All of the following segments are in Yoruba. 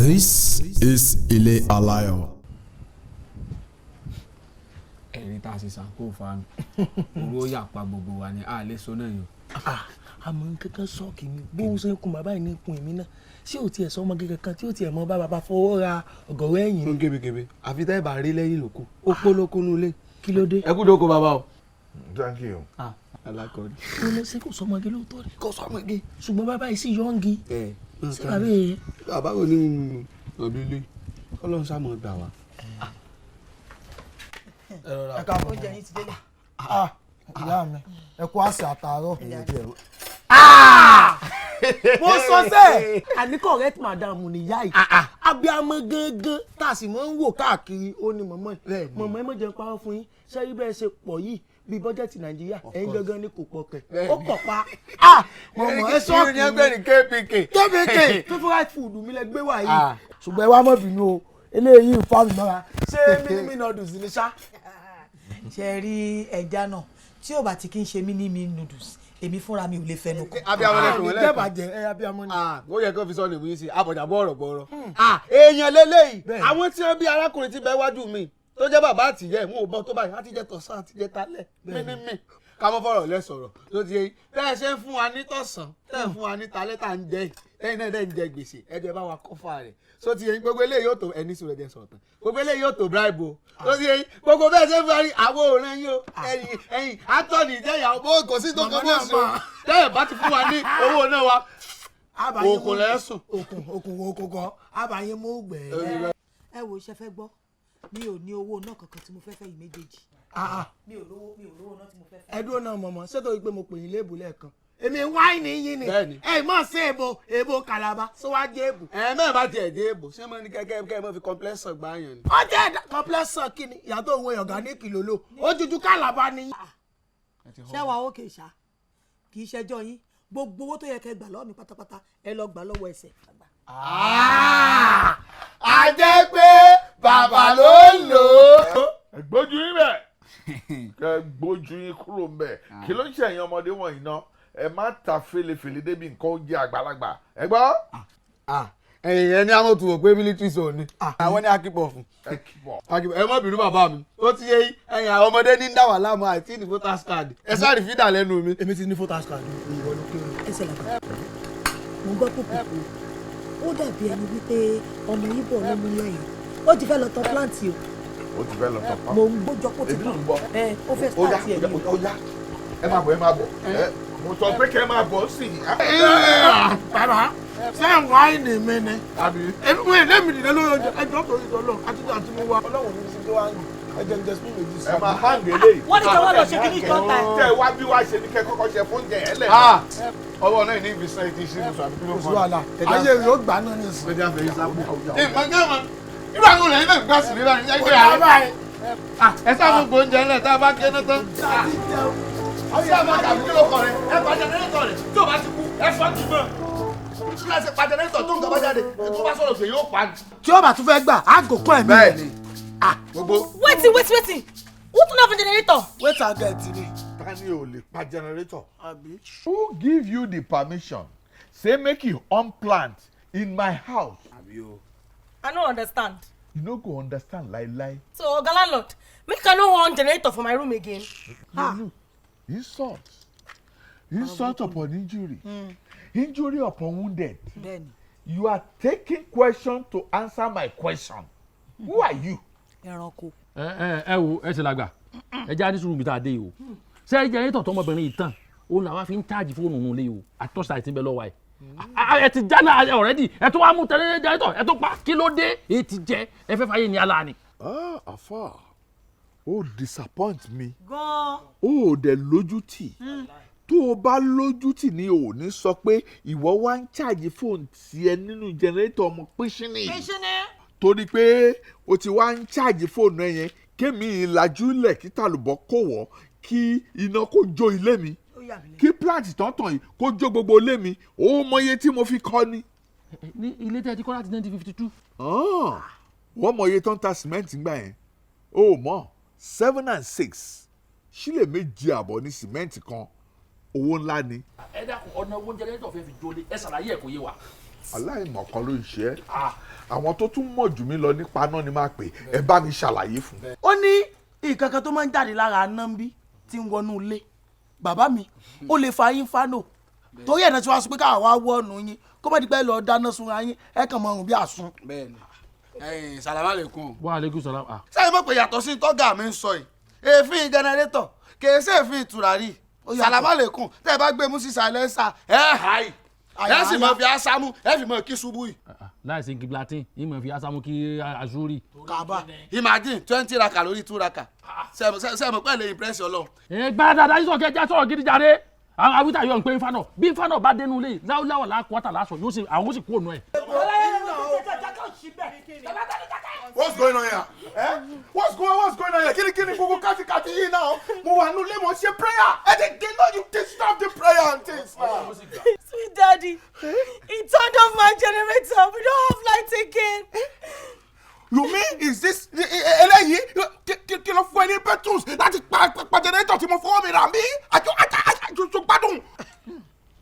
This is Ile Alayo. Ẹ̀rín tá a ṣe ṣàǹkó fa mi owó yà pa gbogbo wa ni a lè so náà yìí. Àmọ́ kankan sọ́ọ̀kì mi bóun ṣe ń kun bàbá yìí ní kun èmi náà ṣé ò tiẹ̀ sọ ọmọ kankan tí ò tiẹ̀ mọ bá bàbá fọwọ́ ra ọ̀gọ̀rọ̀ ẹ̀yìn. ń kébékébé àfi tẹ́ ẹ bá rí lẹ́yìn lòkù ó pólókó nulẹ̀ Kí ló dé? ẹ kú dóko bàbá o. Thank you. alákọ̀ọ́rí. Ó lọ sí kò sọmọge lóòótọ́ ni kò sọmọge ṣùgbọ́n bàbá yìí sì yọ̀ǹgì. Ṣé bàbá yìí? bàbá wo ni ọ̀bí ilé kọ́lọ́n sàmọ̀ gbà wá. Ẹ káàbọ̀ oúnjẹ yín ti délé. Ìyá mi ẹ kú àṣà àtàárọ̀. Mo sọ sẹ́ẹ̀ àní correct madam nìyá yìí abiyamọ gangan tá a sì máa ń wò káàkiri ó ní mọ̀mọ́ ẹ̀ mọ̀mọ́ ẹ má jẹ́ parọ́ fún yín ṣé ibẹ̀ ṣe pọ̀ yìí bíi bọ́jẹ̀tì Nàìjíríà ẹ̀yin gangan ní kò pọ̀ kẹ̀ ó pọ̀ pa mọ̀mọ́ ẹ sọ́ọ̀kì ní ẹgbẹ́ ní KPK favourite food mi lẹ gbé wá yìí ṣùgbọ́n ẹ wá mọ̀ bínú o eléyìí ń fa mi mọ́ra ṣé mímí noodles ni ṣá. Ṣé rí ẹja náà tí ò bá ti kí n ṣe mini noodles èmi fúnra mi ò lè fẹnu kọ. abiyamọ lẹkùn lẹkùn jẹbàjẹ ẹ abiyamọ ni. ó yẹ kó fi sọ nìmú yín sí abọ̀jà bọ̀rọ̀. èèyàn lélẹ́yìí àwọn tí wọ́n bí arákùnrin ti bẹ wájú mi tó jẹ́ bàbá àtìyẹ́ wọn ò bọ́ tó báyìí láti jẹ́ tọ̀sán àti jẹ́ talẹ̀ mímí ká mọ́ fọ̀rọ̀ lẹ sọ̀rọ̀ tó ti yẹ tẹ́ ẹ ṣe ń fún wa ní tọ̀sán tẹ́ ẹ fún wa ní talẹ́ tá à ń jẹ yìí lẹ́yìn náà dẹ́ ń jẹ gbèsè ẹ̀jẹ̀ bá wa kọ́fà rẹ̀ tó ti yẹ gbogbo eléyìí yóò tó ẹni sùn rẹ̀ jẹ́ sọ̀tàn gbogbo eléyìí yóò tó bribe o tó ti yẹ gbogbo bẹ́ẹ̀ ṣe ń fari àwọn òòrùn yín o ẹ̀yìn atọ́ni ìjẹ́yà bó kò sí tó kọ́ bó sùn tẹ́ ẹ bá ti fún wa ní owó náà wa òkun lẹ́sùn. òkun kọ́ àbáyé mú gbẹ̀ẹ́. Ẹ wo iṣẹ́ fẹ́ gbọ́ mi ò ní owó náà kankan tí mo fẹ́ fẹ́ yìí méjèèjì. Mi ò lówó náà tí mo fẹ́ fẹ́. Ẹ dúró náà mọ̀mọ́ ṣé tó yí pé mo pè yín léèbù lẹ́ẹ̀kan èmi wáìnì yín ni ẹ mọ̀ sí èbò kàlàbà sọ wá jẹ́ èbò. mẹ́rin bá tiẹ̀ dé èbò ṣé mo ní kẹ́kẹ́ mọ́ fi kọ́ńplẹ́sọ̀ gbá yàn ni. ó jẹ́ kọ́ńplẹ́sọ̀ kí ni ìyàtọ̀ òun ọ̀gáníìkì lòlò ojújú kàlàbà ni. Ṣé wàá ó kè ṣá kì í ṣẹjọ́ yín gbogbo owó tó yẹ kẹ́ gbà lọ́wọ́ mi pátápátá ẹ lọ gbà lọ́wọ́ ẹsẹ̀. a jẹ́ pé bàbá ló ń lò ó. Ẹ gbójú yín bẹ̀. Kẹ́ gbójú yín kúrò ńbẹ̀. Kí ló ń ṣe ẹ̀yin ọmọdé wọ̀nyí náà? Ẹ má ta fèlèfèlè débi nǹkan oúnjẹ àgbàlagbà. Ẹ gbọ́? ẹ̀yin ẹni àwọn tó wò pé military zone ni àwọn ní akíbọ̀ fún. ẹ má bínú bàbá mi ó ti yé ẹ̀yin àwọn ọmọdé ní dáwà láàmú àti ní voters card ẹ sáré fídà lẹ́nu mi. èmi ti ní voters card ìwọ ló kéré. Ẹsẹ̀ làbà mo gbọ́ púpọ̀ ó dàbí ẹni wípé ọmọ yìí bọ̀ lọ́mú lẹ́yìn ó ti fẹ́ lọ tọ́ plant o. Ó ti fẹ́ lọ tọ́ pa. Mo ń gbójọ kó ti tán ó fẹ́ start ẹ̀ ní. Ó yá. Ẹ máa bọ̀. Mo sọ pé kẹ́ ẹ máa bọ̀ sí i. Bàbá ṣé wáìnì mi ni èmi mú ẹ̀ lẹ́mìí nìyẹn lórí ọjọ́ ẹjọ́ tó yí lọ́lọ́ àti mo wá ọlọ́run ní sí tó wá ń ẹjẹ jẹ sí méjì sí. Ẹ máa hàn gèlè. Wọ́n ní kí wọ́n lọ ṣe kí ní ìjọta ẹ̀. Tẹ́ ẹ wá bí wá ṣe ní kẹ́ kọ́kọ́ ṣe fún jẹ ẹ lẹ̀. ọwọ́ náà ní ibi sàn ètí ìṣirò sàbí kí ló oṣù àlà ayé rẹ̀ ó gbà náà ní ìsìn. irú àwọn ọ̀rẹ́ náà gbà sí nílá ní ẹgbẹ́ àárẹ̀. ẹ sábà gbogbo oúnjẹ ńlẹ̀ tá a bá gé náà tán. ọ̀sẹ̀ àmọ́ tàbí kí ló kọ̀ rẹ̀ ẹ pa jẹnẹrétọ̀ rẹ̀ tí ò bá ti kú ẹ fọ́ kì í mọ̀. kí ló ṣe pa jẹnẹrétọ̀ tó ń gbà bá jáde tó bá sọ̀rọ̀ pé yóò pa. tí ó bá tún fẹ́ gbà á gò kọ́ ẹ̀mí. bẹ́ẹ̀ni gbogbo. Wait. Who turn off the generator? wait and get ni. Ta ni ò lè pa generator? Who give you the permission? Say make you unplant in my house. I don't understand. You no go understand lie. So, Oga landlord, make I no want generator for my room again. Look, insult upon injury. Injury upon wounded. Then, You are taking question to answer my question. Who are you? ẹranko. ẹ wo ẹ ṣe làgbà ẹ já ní sùúrù bí tá a dé yìí o ṣé ẹ jẹ́ ẹ̀tọ̀ tọmọbìnrin yìí tán òun làwa fi ń cháàjì fóònù òun lé o àtọ́sà ìtì bẹ́ẹ̀ lọ́wọ́ ẹ ti já náà already ẹ tó wá mú tẹ́lẹ̀ jẹ́rẹ́tọ̀ ẹ tó pa kí ló dé èyí ti jẹ́ ẹ fẹ́ fàyè ní ala ni. Afa, o disappoint me. Gan. O dẹ̀ lójútì. Tó o bá lójútì ni o ní sọ pé ìwọ wá ń cháàjì fóònù tiẹ̀ nínú jẹnẹrétọ̀ ọmọ pínṣínì. Torí pé o ti wá ń cháàjì fóònù ẹ yẹn kémi ìlàjúlẹ̀ kí tàlùbọ̀ kò wọ́ kí iná kó jó ilé mi kí plant tọ̀ntàn yìí kó jó gbogbo ilé mi ó mọye tí mo fi kọ́ ni. ní ilé tẹ́ ẹ ti kọ́ láti 1952. wọ́n mọye tó ń ta cement gbà yẹn o mọ̀ 7 and 6 sílẹ̀ 2.5 ní cement kan owó ńlá ni. ẹ dákun ọ̀nà owó jẹnẹrétọ̀ fẹ́ fi jólé ẹ ṣàlàyé ẹ̀ kó yé wa. aláìmọ̀kan ló ń ṣe ẹ́ àwọn tó tún mọ̀ jù mí lọ nípa náà ni máa pè ẹ bá mi ṣàlàyé fún. ó ní nǹkan kan tó máa ń jáde lára anambi tí ń wọnú ilé bàbá mi ó lè fa yín fánò torí ẹ̀ náà tí wàá sọ pé káwọn wá wọ́ọ̀nù yín kó má di pé lọ dáná sunra yín ẹ kàn mọ ọrùn bí àsun. bẹ́ẹ̀ni salamu aleykum. wa aleykum salam. sẹ́yìn mọ̀ pé yàtọ̀ sí tọ́gà mi ń sọ yìí èéfín jẹnẹrétọ̀ kìí ṣe èéfín ìtùràrí salamu aleykum tẹ́ ẹ bá gbé mú sí silencer ẹ háì ẹ sì mọ̀ fi asámú ẹ fi mọ̀ kí ṣubú yìí. láìsí kí blatin yìí mọ̀ fi asámú kí azuri. kaba imagine 20 raka lórí 2 raka sẹ́yìn pẹ́ lè impress Ọlọ́run. ẹ gbá dáadáa yìí sọ kẹjá sọ̀rọ̀ gidi jáde àwọn awítà yọ̀ ń pé nfa náà bí nfa náà bá dénú lé láwùláwà lákòótà lásán yóò ṣe àwọn ó sì kú ònú ẹ. What's going on here? What's going on here? Kini gbogbo kati yìí náà. Mo wà nínú ilé mo ṣe prayer. Ẹ dey know you disturb the prayer and things. Sweet daddy, he turned off my generator. We don't have light again. You mean is this eléyìí kí ló fún ẹ ní petals láti pa generator tí mo fọwọ́ mi rà mí? Àjọ gbádùn.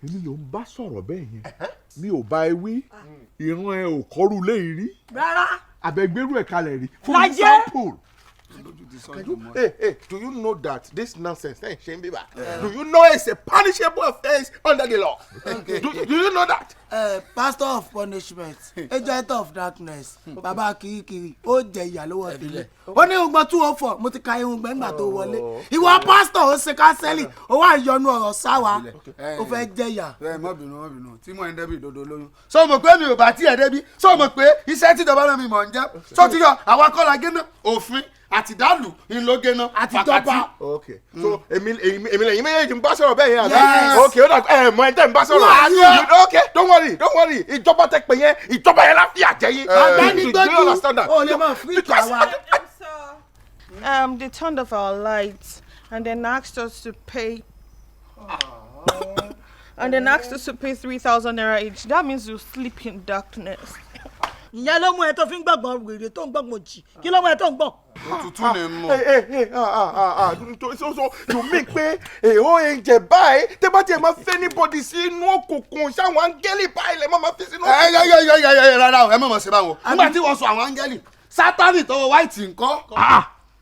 Èmi ló ń bá sọ̀rọ̀ bẹ́ẹ̀ yẹn. Mi ò bá ẹ wí. Ìran ẹ ò kọ́rù léyìí rí. Rárá. Àbẹ̀gbẹ́rù ẹ̀ kalẹ̀ rí. Lájẹ́. Example. Hey, do you know that this nonsense shame be back? Do you know it's a punishable offense under the law? Do you know that? Pastor of punishment agent of darkness baba kirikiri ó jẹ ìyà lọ́wọ́ tèmi ó ní ìgbà 204 mo ti ka irun gbẹ́ngbà tó wọlé ìwọ pastor ó ṣe kánsẹ́lì ó wà yọnu ọ̀rọ̀ sáwa ó fẹ́ jẹ ìyà. ẹ má bínú tí mo ń débi ìdodo lóyún. sọ ma pé mi ò bá tiẹ̀ débi sọ ma pé iṣẹ́ tí ìjọba náà mi mọ̀ ń jẹ́ sọ ti yọ àwa kọ́la gẹ́nà òfin àti dàlù ńlọgẹ náà àti tọpa. Okay, so èmi lẹ́yìn méjèèjì ń bá sọ̀rọ̀ bẹ́ẹ̀ yẹn àná. Okay, ó dà mọ ẹ̀ tẹ́ ń bá sọ̀rọ̀. Okay, don't worry ìjọba tẹ pé yẹn ìjọba yẹn láfi àjẹyìn. Ọ̀gbẹ́ni gbọ́dọ̀ ó lè máa fi ìjà wa. They turned off our lights and then asked us to pay. And then asked us to pay 3,000 naira each. That means you sleep in darkness. Ìyá ló mú ẹ tó fi ń gbọ̀ngbọ̀n wèrè tó ń gbọ̀ngbọ̀n jì kí ló mú ẹ tó ń gbọ̀n. òtútù ni mo. so you mean pé ó ń jẹ báyìí tẹ́ bá tiẹ̀ máa fẹ́ anybody sí inú òkùnkùn sáwọn áńgẹ́lì báyìí lẹ́ máa fi sínú. rárá o ẹ mọ̀ sí báwo nígbà tí wọ́n sọ àwọn áńgẹ́lì sátánì tọwọ́ white ńkọ́.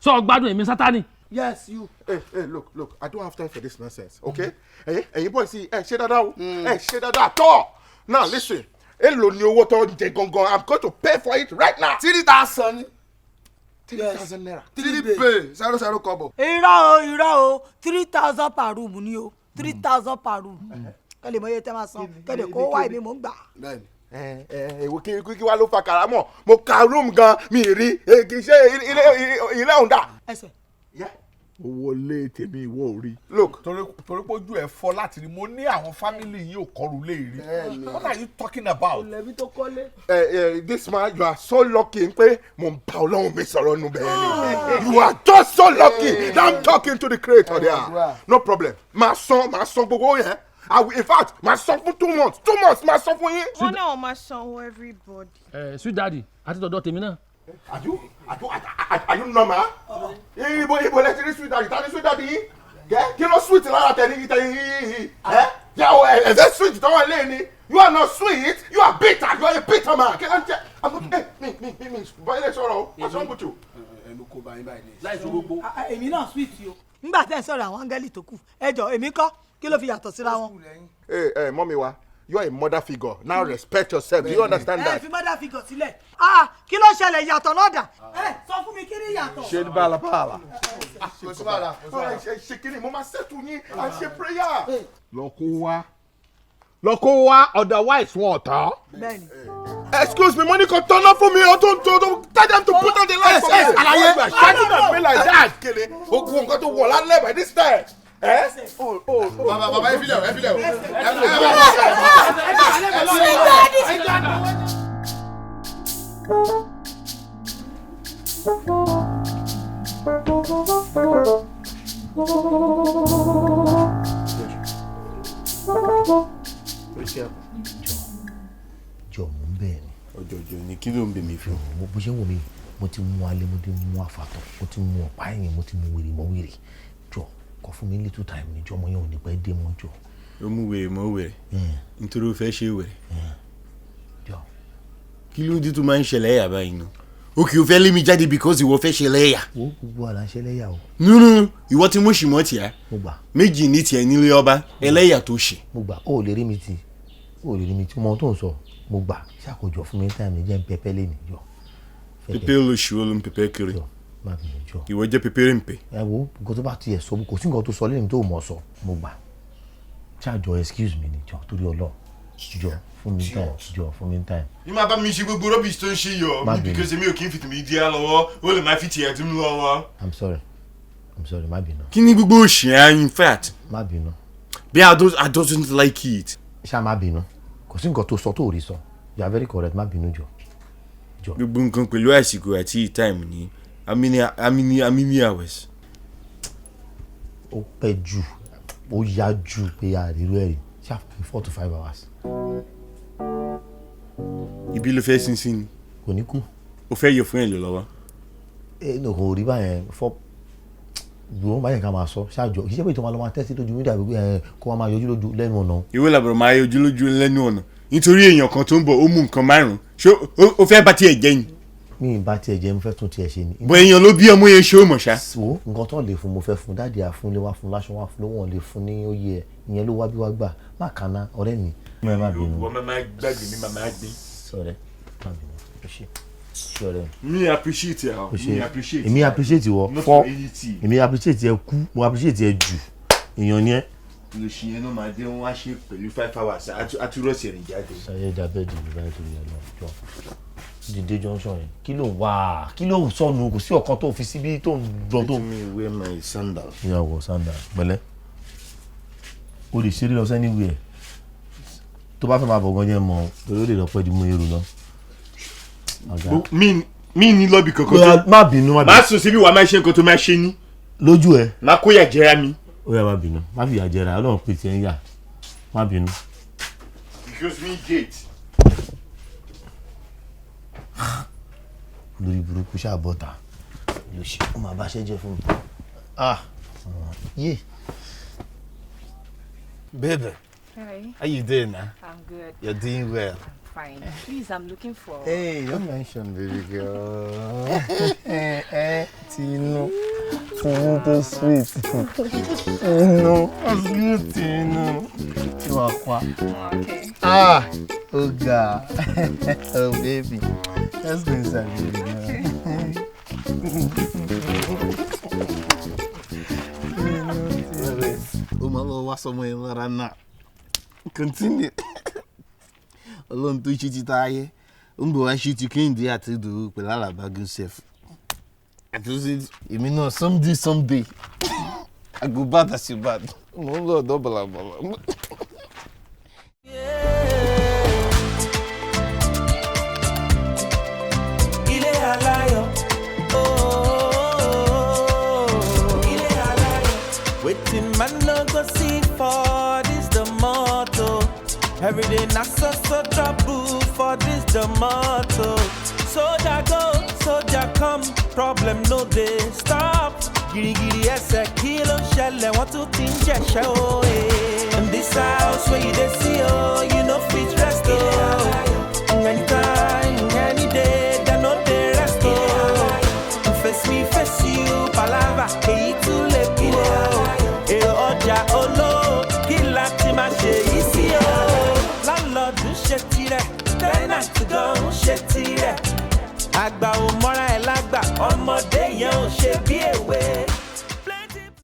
sọ gbádùn èmi sátánì. Yes, you. Hey, look, I don't have time for this nonsense, okay? Hey, you boys see, ṣe dáadáa o. Ṣe dáadáa tọ́. Now listen, èló ni owó tó ń jẹ gangan, I'm going to pay for it right now. 3,000. 3,000 naira. 3 pay 0 kobo. Irọ́ o 3,000 per room ni o 3,000 per room. Kẹ́lẹ̀ mọ iye tẹ́ máa san kẹ́lẹ̀ kó wá èmi mò ń gbà. Bẹ́ẹ̀ni. Èwo kí wá ló fa karamọ́, mo ka room gan mi rí, kì í ṣe ilé ọ̀hún dà. Ẹsẹ̀. Owó lé tèmi ìwọ ò rí. Look, torí pójú ẹ fọ́ láti rí mo ní àwọn family yìí ò kọrù lé rí. What are you talking about? Olèbí tó kọ́lé. This man, you are so lucky pé mo ń bá Ọlọ́run mi sọ̀rọ̀ nù bẹ́ẹ̀ ni. You are just so lucky that I'm talking to the creator there. No problem. Màá san gbogbo yẹn. In fact, màá san fún 2 months. 2 months màá san fún yín. Wọ́n náà máa sanwó everybody. Sweet daddy àti tọ̀dọ̀ tèmi náà. Are you normal? Ibo lẹ ti rí sweet daddy, ta ni sweet daddy yín? Kí ló sweet lára tẹ̀ ní yìí? Ẹ̀fẹ̀ sweet tọ́wọ́ lé ni. You are not sweet, you are bitter, you are a bitter man. Kí ló ń jẹ́? Mi báyìí lè sọ̀rọ̀ o, what's wrong with you? Ẹnu kò bá yín báyìí ní. láì sọ gbogbo. Èmi náà sweet o. Nígbà tẹ́ ẹ sọ̀rọ̀ àwọn áńgẹ́lì tó kù ẹ jọ èmi kọ́ kí ló fi yàtọ̀ síra wọn. Mọ́mi wa, you are a mother figure, now respect yourself, do you understand that? Ẹ fi mother figure sílẹ̀. Kí ló ṣẹlẹ̀ yàtọ̀ náà dà? Sọ fún mi kí ni yàtọ̀. Ṣé ní bàlàbàlà? Kò sí wàhálà. Ṣé kí ni mo máa ṣètò yín à ṣe prayer? Lọ kó wá otherwise wọn ọ̀tá. Bẹ́ẹ̀ni. Excuse me, money kan tọ́nà fún mi, tell them to put on the light for me. Alaye. Shouting at me like that. Ogun nǹkan tó wọ̀ lálẹ́ by this time. Bàbá ẹ filẹ̀ o. Jọ mo ń bẹ̀ ni. Ọjọ́jọ́ ni kí ló ń bẹ̀ mí fún? Bó ṣe ń wò mí mo ti mú alẹ́ mo ti mú àfàtọ̀ mo ti mú ọ̀pá ẹ̀yìn mo ti mú wèrè mọ́ wèrè jọ kọ fún mi little time níjọ́ ọmọ yẹn ò ní pẹ́ dé mọ́ jọ. ó mú wèrè mọ́ wèrè nítorí ó fẹ́ ṣe wèrè Kí ló dé tó máa ń ṣẹlẹ́yà báyìí náà? Okay, o fẹ́ lé mi jáde because ìwọ fẹ́ ṣẹlẹ́yà. Wo gbogbo àlà ń ṣẹlẹ́yà o. Nínú ìwọ tí mo ṣì mọ́ tiẹ̀. Mo gbà. Méjì ní tiẹ̀ nílé ọba ẹlẹ́yà tó ṣe. Mo gbà ó lè rí mi tí mo tó ń sọ mo gbà ṣàkójọ fún mi ní táìmù jẹ́ ń pẹpẹ lé nìjọ. Pẹpẹ olóṣù ló ń pẹpẹ kiri. Má bínú jọ. Ìwọ jẹ́ pẹpẹ rìnpẹ. Ẹ wo nǹkan tó bá tiẹ̀ sọ kò sí nǹkan tó sọ lẹ́yìn tó mọ̀ sọ mo gbà. Ṣáàjọ excuse me nìjọ torí Ọlọ́run jọ fún mi time. Ní máa bá mi ṣe gbogbo rubbish tó ń ṣe yọ because èmi ò kí n fìtì mi díẹ̀ lọ́wọ́ ó lè máa fi tiẹ̀ tún lọ́wọ́. I'm sorry má bínú. Kí ni gbogbo òṣì ẹ̀ in fact? Má bínú. Bí I don't like it. Ṣá má bínú kò sí nǹkan tó sọ tó rí sọ you are very correct má bínú jọ. Gbogbo nǹkan pẹ̀lú àsìkò àti time ni amini hours. Ó pẹ́ jù ó yá jù pé àrírú ẹ̀rí ṣáà 4 to 5 hours. Ibi ló fẹ́ sinsin ni. Kò ní kú. O fẹ́ yọ fún ẹ̀ lò lọ́wọ́. Kò rí báyẹn gbòòrò báyẹn ká máa sọ ṣáàjọ kì í ṣe pé ìtọ́ máa lọ máa tẹ́sí lójú mídíà gbogbo kó máa yọjú lójú lẹ́nu ọ̀nà. Ìwé làbọ̀rọ̀ máa yọjú lójú lẹ́nu ọ̀nà nítorí èèyàn kan tó ń bọ̀ ó mú nǹkan márùn-ún ṣé o fẹ́ bá tiẹ̀ jẹ́ ni. Mi ì bá tiẹ̀ jẹ́ mo fẹ́ tún tiẹ̀ ṣe ni. Bọ̀ èèyàn ló bí ọmọ yẹn ṣé ó mọ̀ ṣá. Wo nǹkan tó lè fún mo fẹ́ fún dáàdì àfún lé wá fún láṣọ wá fún lówó lè fún ní oyè ẹ̀ ìyẹn ló wá bí wá gbà má kàná ọ̀rẹ́ mi. Wọ́n máa gbàgbé mi máa gbé. Sọ̀rẹ́ má bínú ó ṣe sọ̀rẹ́. Mi appreciate ẹ o. Èmi appreciate wọ fọ èmi appreciate ẹ kú mo appreciate ẹ jù èèyàn ni ẹ. Lòṣì yẹn náà máa dé wọn wá ṣe pẹ̀lú 5 hours àtúrọ̀sì ẹ̀rìn jáde. Ṣayé dábẹ́ di ìlú báyìí torí ẹ̀ lọ dìde junction yẹn kí ló wà kí ló sọnù kò sí ọ̀kan tó fi síbi tó ń dán tó. Let me wear my sandal. Ìyàwó sandal pẹ̀lẹ́ o lè ṣeré lọ sẹ́ni wíẹ̀ tó bá fẹ́ máa bọ̀ gan yẹn mọ̀ torí ó lè lọ pẹ́ di mú èrò lọ. Mi ní lọ́bì kankan tó. Má bínú má sùn síbi wàá máa ṣe nǹkan tó máa ṣe ní. lójú ẹ. má kó yà jẹra mi. Ó yá má bínú má fi yà jẹra Ọlọ́run pè tiẹ̀ ń yà má bínú. Because me gate. Lórí burúkú ṣàbọ̀tà ló ṣe ó máa bá ṣẹ́ jẹ́ fún mi. Yeah. Baby. Hi. How you doing now? I'm good. You're doing well. Fine. Please, I'm looking for... Hey, don't mention baby girl. Tino. Tino, sweet. Tino, sweet Tino. Chihuahua. Okay. Oh God. Oh baby. Let's go inside, baby girl. Umalo wasomo rana. Continue. Ọlọ́run tó ṣe ti táyé ń bọ̀ wá ṣe ti Kẹ́hìndé àti Ìdòwú pẹ̀lú Alábàágún sef àti èmi náà someday I go bad as you bad mo ń lọ ọ̀dọ́ bọ̀làbọ̀là. Ile Alayo, Ile Alayo. Waiting man no go see for this the motto. Every day na so trouble for this the motto. Soldier go, soldier come, problem no dey stop. Girigiri ẹsẹ̀ kí ló ń ṣẹlẹ̀ wọ́n tún ti ń jẹ̀ṣẹ́ o. In this house where you dey see o, you no fit rest o. Anytime, any day, dem no dey rest o. Face me, face you, palava, èyí tún lè kú o. Èrò ọjà olóò, kí láti máa ṣe yìí sí o. Lọ́dún ṣe tirẹ̀, tẹ́nàtì gan ń ṣe tirẹ̀. Àgbà ò mọ́ra ẹ̀ lágbà, ọmọdé yẹn ò ṣe bí èwe.